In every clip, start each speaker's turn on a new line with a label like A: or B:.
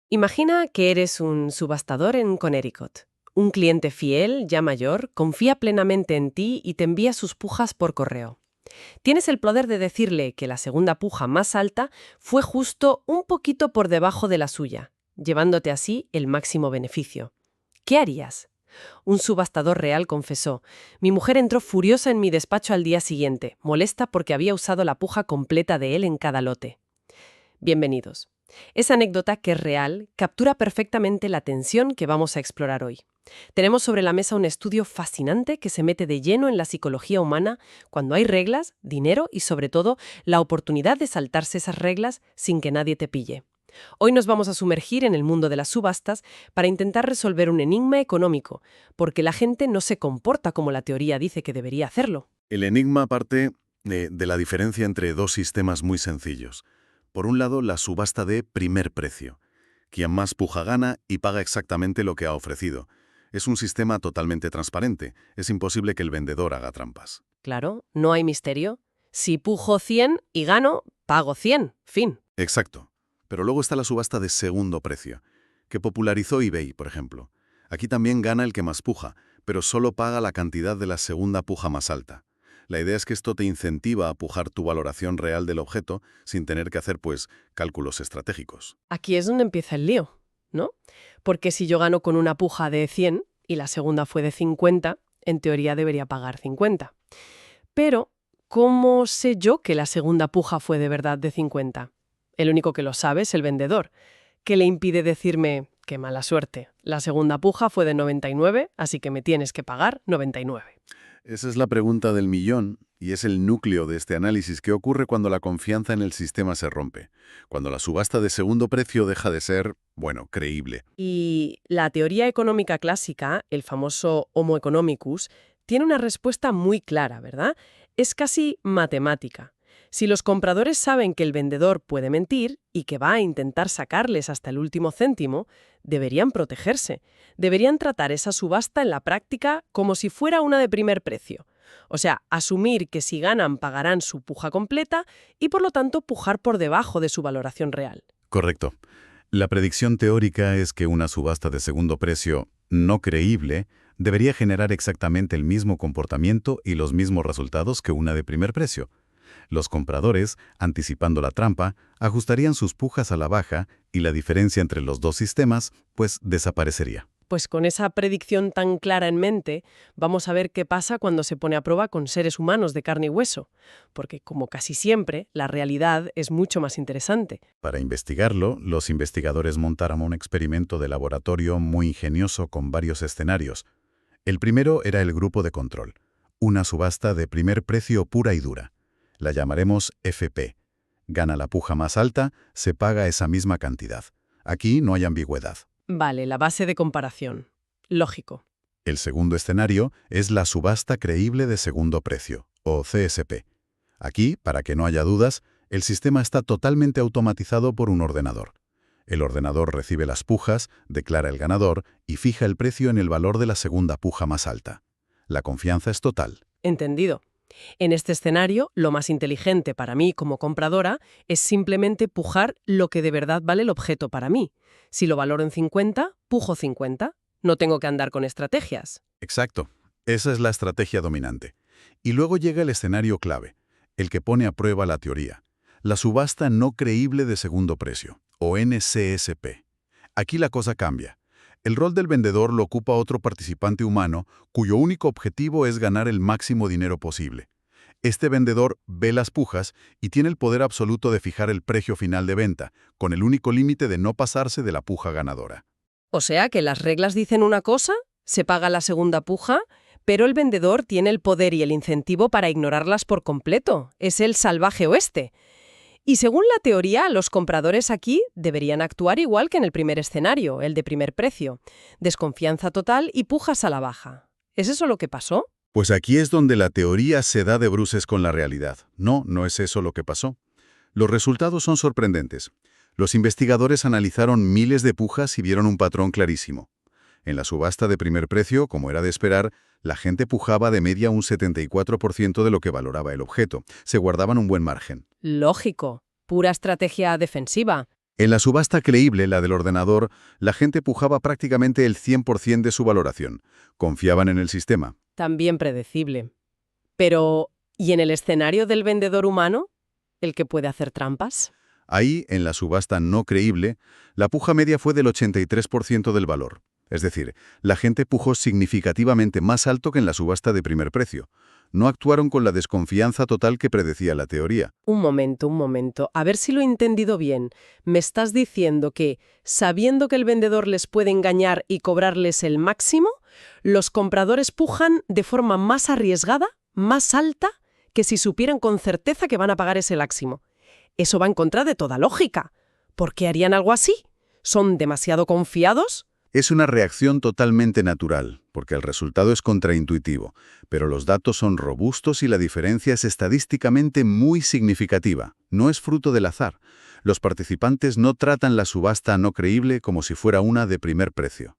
A: Imagina que eres un subastador en Connecticut. Un cliente fiel, ya mayor, confía plenamente en ti y te envía sus pujas por correo. Tienes el poder de decirle que la segunda puja más alta fue justo un poquito por debajo de la suya, llevándote así el máximo beneficio. ¿Qué harías? Un subastador real confesó: mi mujer entró furiosa en mi despacho al día siguiente, molesta porque había usado la puja completa de él en cada lote. Bienvenidos. Esa anécdota, que es real, captura perfectamente la tensión que vamos a explorar hoy. Tenemos sobre la mesa un estudio fascinante que se mete de lleno en la psicología humana cuando hay reglas, dinero y, sobre todo, la oportunidad de saltarse esas reglas sin que nadie te pille. Hoy nos vamos a sumergir en el mundo de las subastas para intentar resolver un enigma económico, porque la gente no se comporta como la teoría dice que debería hacerlo.
B: El enigma parte de la diferencia entre dos sistemas muy sencillos. Por un lado, la subasta de primer precio. Quien más puja gana y paga exactamente lo que ha ofrecido. Es un sistema totalmente transparente. Es imposible que el vendedor haga trampas.
A: Claro, no hay misterio. Si pujo 100 y gano, pago 100. Fin.
B: Exacto. Pero luego está la subasta de segundo precio, que popularizó eBay, por ejemplo. Aquí también gana el que más puja, pero solo paga la cantidad de la segunda puja más alta. La idea es que esto te incentiva a pujar tu valoración real del objeto sin tener que hacer, cálculos estratégicos.
A: Aquí es donde empieza el lío, ¿no? Porque si yo gano con una puja de 100 y la segunda fue de 50, en teoría debería pagar 50. Pero, ¿cómo sé yo que la segunda puja fue de verdad de 50? El único que lo sabe es el vendedor, que le impide decirme: qué mala suerte, la segunda puja fue de 99, así que me tienes que pagar 99.
B: Esa es la pregunta del millón y es el núcleo de este análisis. ¿Qué ocurre cuando la confianza en el sistema se rompe? Cuando la subasta de segundo precio deja de ser, creíble.
A: Y la teoría económica clásica, el famoso Homo economicus, tiene una respuesta muy clara, ¿verdad? Es casi matemática. Si los compradores saben que el vendedor puede mentir y que va a intentar sacarles hasta el último céntimo, deberían protegerse. Deberían tratar esa subasta en la práctica como si fuera una de primer precio. O sea, asumir que si ganan pagarán su puja completa y por lo tanto pujar por debajo de su valoración real.
B: Correcto. La predicción teórica es que una subasta de segundo precio no creíble debería generar exactamente el mismo comportamiento y los mismos resultados que una de primer precio. Los compradores, anticipando la trampa, ajustarían sus pujas a la baja y la diferencia entre los dos sistemas, desaparecería.
A: Pues con esa predicción tan clara en mente, vamos a ver qué pasa cuando se pone a prueba con seres humanos de carne y hueso, porque como casi siempre, la realidad es mucho más interesante.
B: Para investigarlo, los investigadores montaron un experimento de laboratorio muy ingenioso con varios escenarios. El primero era el grupo de control, una subasta de primer precio pura y dura. La llamaremos FP. Gana la puja más alta, se paga esa misma cantidad. Aquí no hay ambigüedad.
A: Vale, la base de comparación. Lógico.
B: El segundo escenario es la subasta creíble de segundo precio, o CSP. Aquí, para que no haya dudas, el sistema está totalmente automatizado por un ordenador. El ordenador recibe las pujas, declara el ganador y fija el precio en el valor de la segunda puja más alta. La confianza es total.
A: Entendido. En este escenario, lo más inteligente para mí como compradora es simplemente pujar lo que de verdad vale el objeto para mí. Si lo valoro en 50, pujo 50. No tengo que andar con estrategias.
B: Exacto. Esa es la estrategia dominante. Y luego llega el escenario clave, el que pone a prueba la teoría. La subasta no creíble de segundo precio, o NCSP. Aquí la cosa cambia. El rol del vendedor lo ocupa otro participante humano cuyo único objetivo es ganar el máximo dinero posible. Este vendedor ve las pujas y tiene el poder absoluto de fijar el precio final de venta, con el único límite de no pasarse de la puja ganadora.
A: O sea que las reglas dicen una cosa, se paga la segunda puja, pero el vendedor tiene el poder y el incentivo para ignorarlas por completo. Es el salvaje oeste. Y según la teoría, los compradores aquí deberían actuar igual que en el primer escenario, el de primer precio. Desconfianza total y pujas a la baja. ¿Es eso lo que pasó?
B: Pues aquí es donde la teoría se da de bruces con la realidad. No, no es eso lo que pasó. Los resultados son sorprendentes. Los investigadores analizaron miles de pujas y vieron un patrón clarísimo. En la subasta de primer precio, como era de esperar, la gente pujaba de media un 74% de lo que valoraba el objeto. Se guardaban un buen margen.
A: Lógico. Pura estrategia defensiva.
B: En la subasta creíble, la del ordenador, la gente pujaba prácticamente el 100% de su valoración. Confiaban en el sistema.
A: También predecible. Pero, ¿y en el escenario del vendedor humano? ¿El que puede hacer trampas?
B: Ahí, en la subasta no creíble, la puja media fue del 83% del valor. Es decir, la gente pujó significativamente más alto que en la subasta de primer precio. No actuaron con la desconfianza total que predecía la teoría.
A: Un momento. A ver si lo he entendido bien. Me estás diciendo que, sabiendo que el vendedor les puede engañar y cobrarles el máximo, los compradores pujan de forma más arriesgada, más alta, que si supieran con certeza que van a pagar ese máximo. Eso va en contra de toda lógica. ¿Por qué harían algo así? ¿Son demasiado confiados?
B: Es una reacción totalmente natural, porque el resultado es contraintuitivo, pero los datos son robustos y la diferencia es estadísticamente muy significativa. No es fruto del azar. Los participantes no tratan la subasta no creíble como si fuera una de primer precio.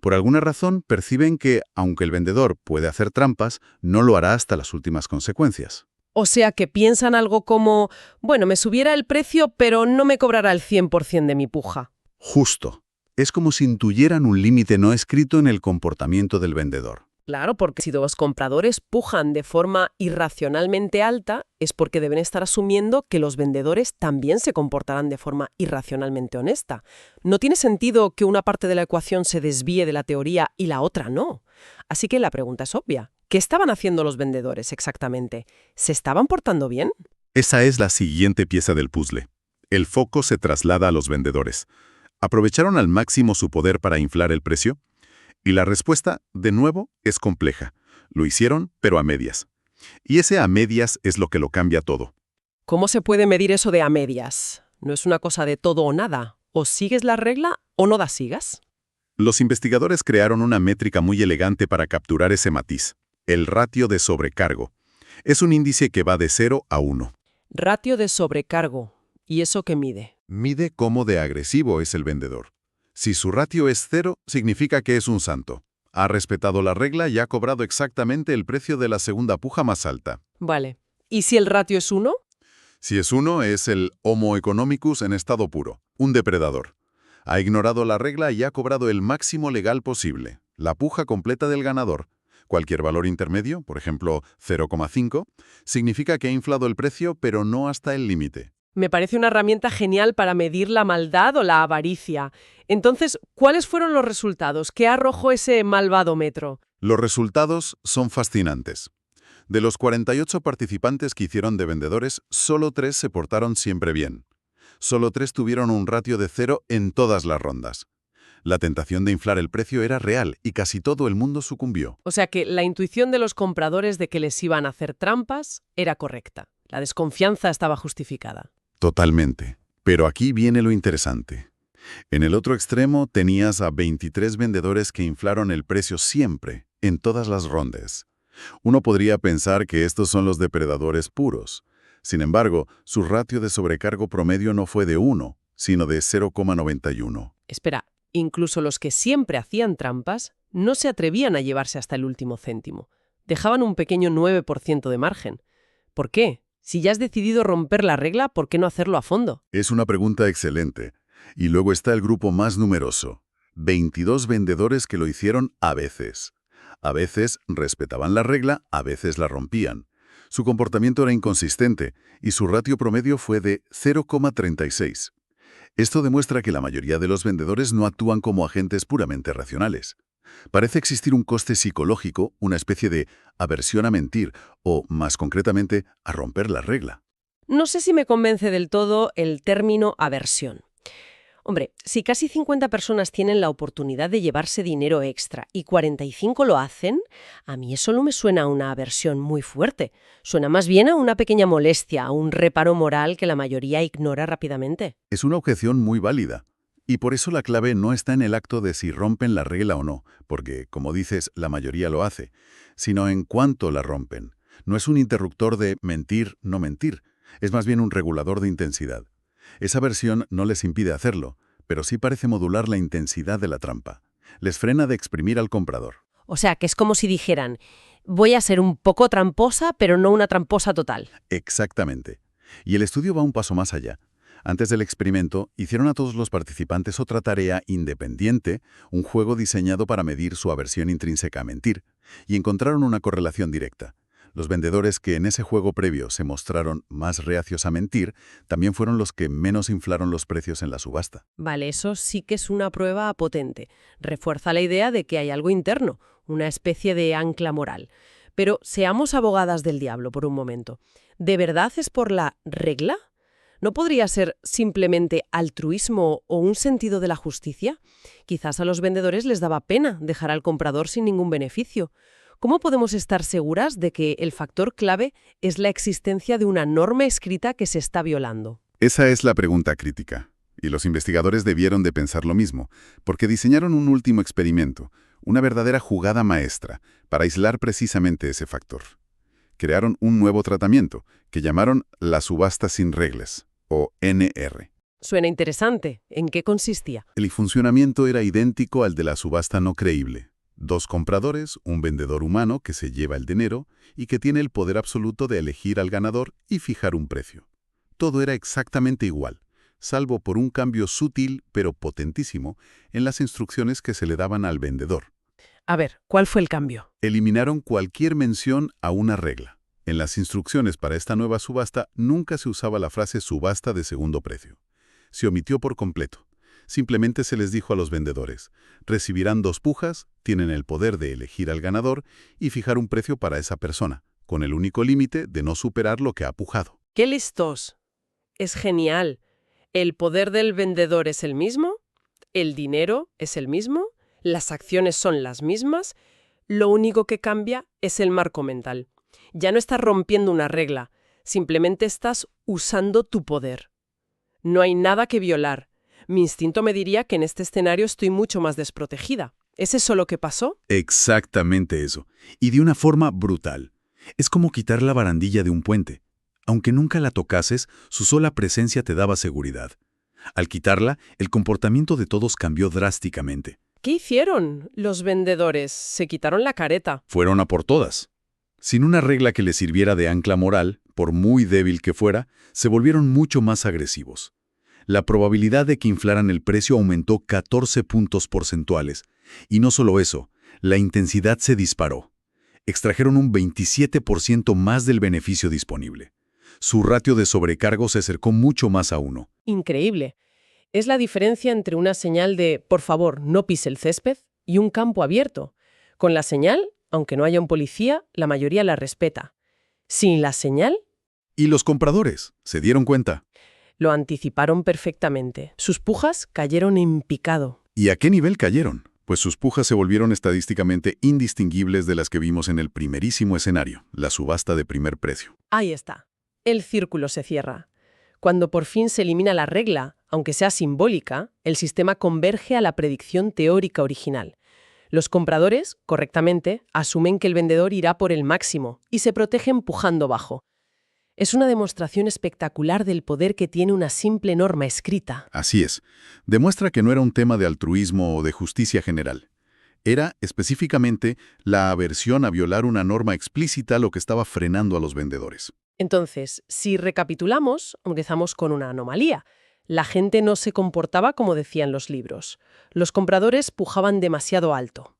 B: Por alguna razón, perciben que, aunque el vendedor puede hacer trampas, no lo hará hasta las últimas consecuencias.
A: O sea que piensan algo como, bueno, me subiera el precio, pero no me cobrará el 100% de mi puja.
B: Justo. Es como si intuyeran un límite no escrito en el comportamiento del vendedor.
A: Claro, porque si los compradores pujan de forma irracionalmente alta, es porque deben estar asumiendo que los vendedores también se comportarán de forma irracionalmente honesta. No tiene sentido que una parte de la ecuación se desvíe de la teoría y la otra no. Así que la pregunta es obvia. ¿Qué estaban haciendo los vendedores exactamente? ¿Se estaban portando bien?
C: Esa es la siguiente pieza del puzzle. El foco se traslada a los vendedores. ¿Aprovecharon al máximo su poder para inflar el precio? Y la respuesta, de nuevo, es compleja. Lo hicieron, pero a medias. Y ese a medias es lo que lo cambia todo.
A: ¿Cómo se puede medir eso de a medias? ¿No es una cosa de todo o nada? ¿O sigues la regla o no la sigas?
C: Los investigadores crearon una métrica muy elegante para capturar ese matiz, el ratio de sobrecargo. Es un índice que va de 0 a 1.
A: Ratio de sobrecargo. ¿Y eso qué mide?
B: Mide cómo de agresivo es el vendedor. Si su ratio es 0, significa que es un santo. Ha respetado la regla y ha cobrado exactamente el precio de la segunda puja más alta.
A: Vale. ¿Y si el ratio es 1?
B: Si es 1, es el Homo economicus en estado puro, un depredador. Ha ignorado la regla y ha cobrado el máximo legal posible, la puja completa del ganador. Cualquier valor intermedio, por ejemplo 0,5, significa que ha inflado el precio, pero no hasta el límite.
A: Me parece una herramienta genial para medir la maldad o la avaricia. Entonces, ¿cuáles fueron los resultados? ¿Qué arrojó ese malvadómetro?
B: Los resultados son fascinantes. De los 48 participantes que hicieron de vendedores, solo 3 se portaron siempre bien. Solo 3 tuvieron un ratio de 0 en todas las rondas. La tentación de inflar el precio era real y casi todo el mundo sucumbió.
A: O sea que la intuición de los compradores de que les iban a hacer trampas era correcta. La desconfianza estaba justificada.
B: Totalmente. Pero aquí viene lo interesante. En el otro extremo tenías a 23 vendedores que inflaron el precio siempre, en todas las rondas. Uno podría pensar que estos son los depredadores puros. Sin embargo, su ratio de sobrecargo promedio no fue de 1, sino de 0,91.
A: Espera, incluso los que siempre hacían trampas no se atrevían a llevarse hasta el último céntimo. Dejaban un pequeño 9% de margen. ¿Por qué? Si ya has decidido romper la regla, ¿por qué no hacerlo a fondo?
B: Es una pregunta excelente. Y luego está el grupo más numeroso. 22 vendedores que lo hicieron a veces. A veces respetaban la regla, a veces la rompían. Su comportamiento era inconsistente y su ratio promedio fue de 0,36. Esto demuestra que la mayoría de los vendedores no actúan como agentes puramente racionales. Parece existir un coste psicológico, una especie de aversión a mentir o, más concretamente, a romper la regla.
A: No sé si me convence del todo el término aversión. Hombre, si casi 50 personas tienen la oportunidad de llevarse dinero extra y 45 lo hacen, a mí eso no me suena a una aversión muy fuerte. Suena más bien a una pequeña molestia, a un reparo moral que la mayoría ignora rápidamente.
B: Es una objeción muy válida. Y por eso la clave no está en el acto de si rompen la regla o no, porque, como dices, la mayoría lo hace, sino en cuánto la rompen. No es un interruptor de mentir, no mentir, es más bien un regulador de intensidad. Esa versión no les impide hacerlo, pero sí parece modular la intensidad de la trampa. Les frena de exprimir al comprador.
A: O sea, que es como si dijeran, voy a ser un poco tramposa, pero no una tramposa total.
B: Exactamente. Y el estudio va un paso más allá. Antes del experimento, hicieron a todos los participantes otra tarea independiente, un juego diseñado para medir su aversión intrínseca a mentir, y encontraron una correlación directa. Los vendedores que en ese juego previo se mostraron más reacios a mentir, también fueron los que menos inflaron los precios en la subasta.
A: Vale, eso sí que es una prueba potente. Refuerza la idea de que hay algo interno, una especie de ancla moral. Pero seamos abogadas del diablo por un momento. ¿De verdad es por la regla? ¿No podría ser simplemente altruismo o un sentido de la justicia? Quizás a los vendedores les daba pena dejar al comprador sin ningún beneficio. ¿Cómo podemos estar seguras de que el factor clave es la existencia de una norma escrita que se está violando?
C: Esa es la pregunta crítica. Y los investigadores debieron de pensar lo mismo, porque diseñaron un último experimento, una verdadera jugada maestra, para aislar precisamente ese factor. Crearon un nuevo tratamiento, que llamaron la subasta sin reglas, o NR.
A: Suena interesante. ¿En qué consistía?
C: El funcionamiento era idéntico al de la subasta no creíble. 2 compradores, un vendedor humano que se lleva el dinero y que tiene el poder absoluto de elegir al ganador y fijar un precio. Todo era exactamente igual, salvo por un cambio sutil pero potentísimo en las instrucciones que se le daban al vendedor.
A: A ver, ¿cuál fue el cambio?
C: Eliminaron cualquier mención a una regla. En las instrucciones para esta nueva subasta nunca se usaba la frase subasta de segundo precio. Se omitió por completo. Simplemente se les dijo a los vendedores, recibirán 2 pujas, tienen el poder de elegir al ganador y fijar un precio para esa persona, con el único límite de no superar lo que ha pujado.
A: ¡Qué listos! Es genial. ¿El poder del vendedor es el mismo? ¿El dinero es el mismo? ¿Las acciones son las mismas? Lo único que cambia es el marco mental. Ya no estás rompiendo una regla, simplemente estás usando tu poder. No hay nada que violar. Mi instinto me diría que en este escenario estoy mucho más desprotegida. ¿Es eso lo que pasó?
C: Exactamente eso. Y de una forma brutal. Es como quitar la barandilla de un puente. Aunque nunca la tocases, su sola presencia te daba seguridad. Al quitarla, el comportamiento de todos cambió drásticamente.
A: ¿Qué hicieron los vendedores? Se quitaron la careta.
C: Fueron a por todas. Sin una regla que les sirviera de ancla moral, por muy débil que fuera, se volvieron mucho más agresivos. La probabilidad de que inflaran el precio aumentó 14 puntos porcentuales. Y no solo eso, la intensidad se disparó. Extrajeron un 27% más del beneficio disponible. Su ratio de sobrecargo se acercó mucho más a 1.
A: Increíble. Es la diferencia entre una señal de «por favor, no pise el césped» y un campo abierto. Con la señal, aunque no haya un policía, la mayoría la respeta. Sin la señal,
C: Y los compradores se dieron cuenta.
A: lo anticiparon perfectamente. Sus pujas cayeron en picado.
C: ¿Y a qué nivel cayeron? Pues sus pujas se volvieron estadísticamente indistinguibles de las que vimos en el primerísimo escenario, la subasta de primer precio.
A: Ahí está. El círculo se cierra. Cuando por fin se elimina la regla, aunque sea simbólica, el sistema converge a la predicción teórica original. Los compradores, correctamente, asumen que el vendedor irá por el máximo y se protegen pujando bajo. Es una demostración espectacular del poder que tiene una simple norma escrita.
C: Así es. Demuestra que no era un tema de altruismo o de justicia general. Era, específicamente, la aversión a violar una norma explícita lo que estaba frenando a los vendedores.
A: Entonces, si recapitulamos, empezamos con una anomalía. La gente no se comportaba como decían los libros. Los compradores pujaban demasiado alto.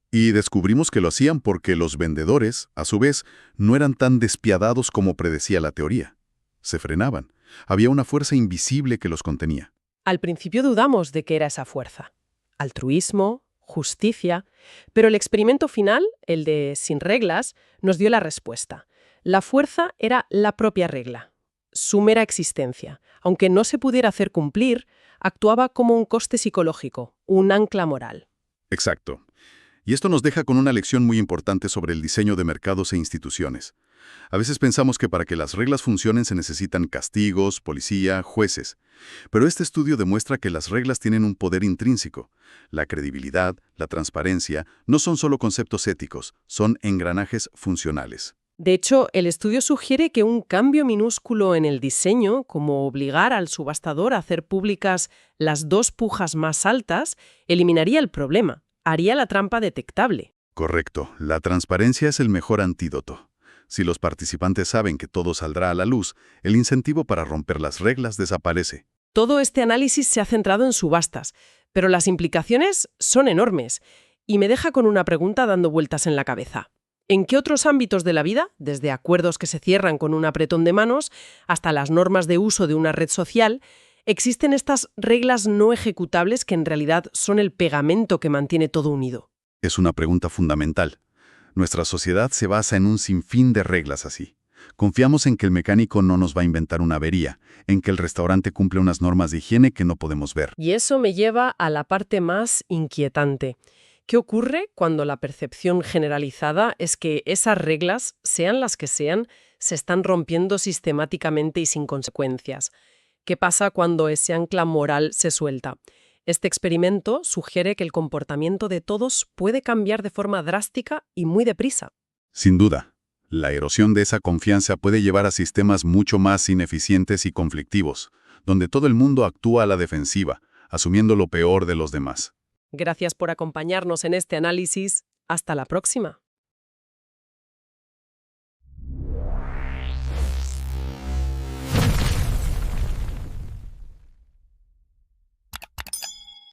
C: Y descubrimos que lo hacían porque los vendedores, a su vez, no eran tan despiadados como predecía la teoría. Se frenaban. Había una fuerza invisible que los contenía.
A: Al principio dudamos de qué era esa fuerza. Altruismo, justicia. Pero el experimento final, el de sin reglas, nos dio la respuesta. La fuerza era la propia regla. Su mera existencia, aunque no se pudiera hacer cumplir, actuaba como un coste psicológico, un ancla moral.
C: Exacto. Y esto nos deja con una lección muy importante sobre el diseño de mercados e instituciones. A veces pensamos que para que las reglas funcionen se necesitan castigos, policía, jueces. Pero este estudio demuestra que las reglas tienen un poder intrínseco. La credibilidad, la transparencia, no son solo conceptos éticos, son engranajes funcionales.
A: De hecho, el estudio sugiere que un cambio minúsculo en el diseño, como obligar al subastador a hacer públicas las 2 pujas más altas, eliminaría el problema, haría la trampa detectable.
C: Correcto. La transparencia es el mejor antídoto.
B: Si los participantes saben que todo saldrá a la luz, el incentivo para romper las reglas desaparece.
A: Todo este análisis se ha centrado en subastas, pero las implicaciones son enormes y me deja con una pregunta dando vueltas en la cabeza. ¿En qué otros ámbitos de la vida, desde acuerdos que se cierran con un apretón de manos hasta las normas de uso de una red social, existen estas reglas no ejecutables que en realidad son el pegamento que mantiene todo unido?
B: Es una pregunta fundamental. Nuestra sociedad se basa en un sinfín de reglas así. Confiamos en que el mecánico no nos va a inventar una avería, en que el restaurante cumple unas normas de higiene que no podemos ver.
A: Y eso me lleva a la parte más inquietante. ¿Qué ocurre cuando la percepción generalizada es que esas reglas, sean las que sean, se están rompiendo sistemáticamente y sin consecuencias? ¿Qué pasa cuando ese ancla moral se suelta? Este experimento sugiere que el comportamiento de todos puede cambiar de forma drástica y muy deprisa.
B: Sin duda, la erosión de esa confianza puede llevar a sistemas mucho más ineficientes y conflictivos, donde todo el mundo actúa a la defensiva, asumiendo lo peor de los demás.
A: Gracias por acompañarnos en este análisis. Hasta la próxima.